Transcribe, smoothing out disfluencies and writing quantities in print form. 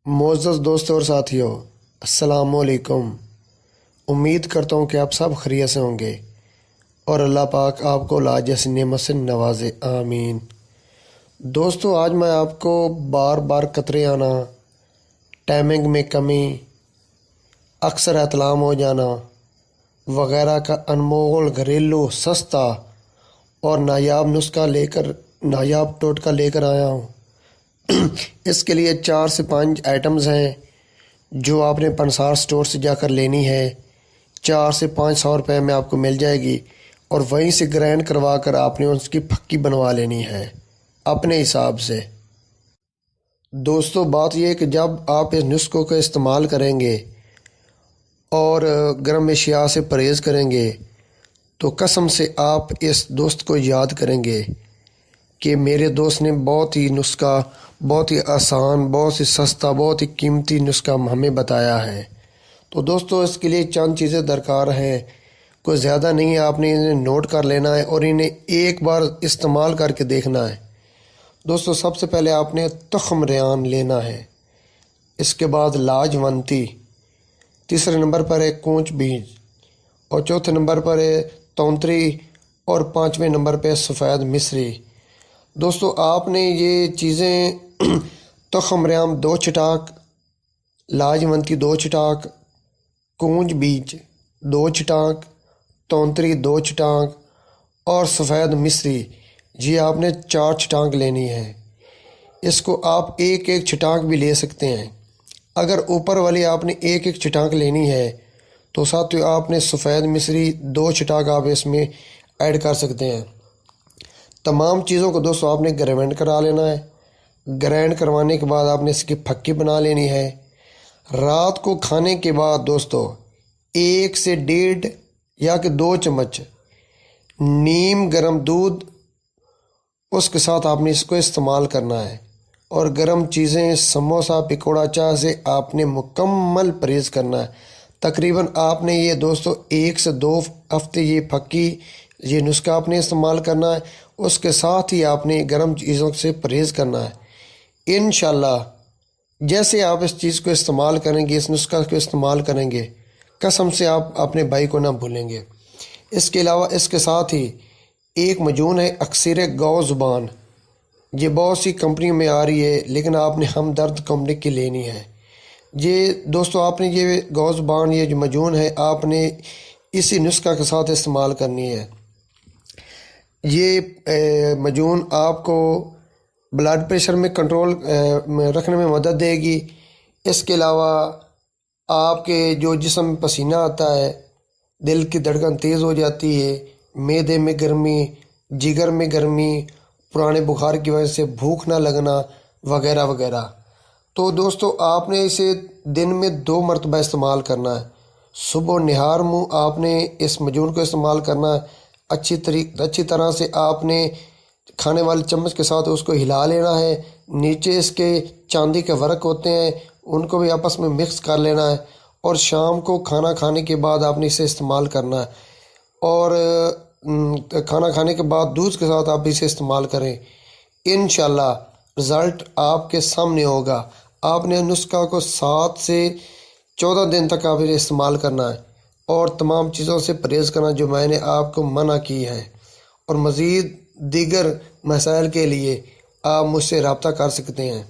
معزز دوستوں اور ساتھیوں، السلام علیکم۔ امید کرتا ہوں کہ آپ سب خیریت سے ہوں گے اور اللہ پاک آپ کو اولاد جیسی نعمت سے نوازے، آمین۔ دوستو، آج میں آپ کو بار بار قطرے آنا، ٹائمنگ میں کمی، اکثر احتلام ہو جانا وغیرہ کا انمول گھریلو سستا اور نایاب ٹوٹکا لے کر آیا ہوں۔ اس کے لیے 4 سے 5 آئٹمز ہیں جو آپ نے پنسار سٹور سے جا کر لینی ہے۔ 4 سے 500 روپے میں آپ کو مل جائے گی اور وہیں سے گرائنڈ کروا کر آپ نے اس کی پھکی بنوا لینی ہے اپنے حساب سے۔ دوستو، بات یہ ہے کہ جب آپ اس نسخوں کا استعمال کریں گے اور گرم اشیاء سے پرہیز کریں گے تو قسم سے آپ اس دوست کو یاد کریں گے کہ میرے دوست نے بہت ہی نسخہ، بہت ہی آسان، بہت ہی سستا، بہت ہی قیمتی نسخہ ہمیں بتایا ہے۔ تو دوستو، اس کے لیے چند چیزیں درکار ہیں، کوئی زیادہ نہیں ہے۔ آپ نے انہیں نوٹ کر لینا ہے اور انہیں ایک بار استعمال کر کے دیکھنا ہے۔ دوستو، سب سے پہلے آپ نے تخم ریحان لینا ہے، اس کے بعد لاجونتی، تیسرے نمبر پر ہے کونچ بیج، اور چوتھے نمبر پر ہے تونتری، اور 5ویں نمبر پہ سفید مصری۔ دوستو، آپ نے یہ چیزیں تخم ریحان 2 چٹاک، لاجونتی 2 چٹاک، کونج بیج 2 چٹاک، تونتری 2 چٹاک اور سفید مصری یہ آپ نے 4 چٹاک لینی ہے۔ اس کو آپ ایک ایک چٹاک بھی لے سکتے ہیں۔ اگر اوپر والی آپ نے ایک ایک چٹاک لینی ہے تو ساتھ آپ نے سفید مصری 2 چٹاک آپ اس میں ایڈ کر سکتے ہیں۔ تمام چیزوں کو دوستو آپ نے گرائنڈ کرا لینا ہے۔ گرائنڈ کروانے کے بعد آپ نے اس کی پھکی بنا لینی ہے۔ رات کو کھانے کے بعد دوستو 1 سے 1.5 یا کہ 2 چمچ نیم گرم دودھ، اس کے ساتھ آپ نے اس کو استعمال کرنا ہے، اور گرم چیزیں، سموسہ، پکوڑا، چائے سے آپ نے مکمل پرہیز کرنا ہے۔ تقریباً آپ نے یہ دوستو 1 سے 2 ہفتے یہ پھکی، یہ نسخہ آپ نے استعمال کرنا ہے۔ اس کے ساتھ ہی آپ نے گرم چیزوں سے پرہیز کرنا ہے۔ انشاءاللہ جیسے آپ اس چیز کو استعمال کریں گے، اس نسخہ کو استعمال کریں گے، قسم سے آپ اپنے بھائی کو نہ بھولیں گے۔ اس کے علاوہ اس کے ساتھ ہی ایک مجون ہے اکثر گو زبان، یہ بہت سی کمپنیوں میں آ رہی ہے لیکن آپ نے ہمدرد کمپنی کی لینی ہے۔ یہ دوستو آپ نے یہ گو زبان، یہ جو مجون ہے، آپ نے اسی نسخہ کے ساتھ استعمال کرنی ہے۔ یہ مجون آپ کو بلڈ پریشر میں کنٹرول رکھنے میں مدد دے گی۔ اس کے علاوہ آپ کے جو جسم میں پسینہ آتا ہے، دل کی دھڑکن تیز ہو جاتی ہے، معدے میں گرمی، جگر میں گرمی، پرانے بخار کی وجہ سے بھوک نہ لگنا وغیرہ وغیرہ، تو دوستو آپ نے اسے دن میں 2 مرتبہ استعمال کرنا ہے۔ صبح نہار منہ آپ نے اس مجون کو استعمال کرنا ہے۔ اچھی طرح سے آپ نے کھانے والے چمچ کے ساتھ اس کو ہلا لینا ہے۔ نیچے اس کے چاندی کے ورق ہوتے ہیں، ان کو بھی آپس میں مکس کر لینا ہے، اور شام کو کھانا کھانے کے بعد آپ نے اسے استعمال کرنا ہے، اور کھانا کھانے کے بعد دودھ کے ساتھ آپ اسے استعمال کریں۔ انشاءاللہ رزلٹ آپ کے سامنے ہوگا۔ آپ نے نسخہ کو 7 سے 14 دن تک آپ اسے استعمال کرنا ہے اور تمام چیزوں سے پرہیز کرنا جو میں نے آپ کو منع کی ہے، اور مزید دیگر مسائل کے لیے آپ مجھ سے رابطہ کر سکتے ہیں۔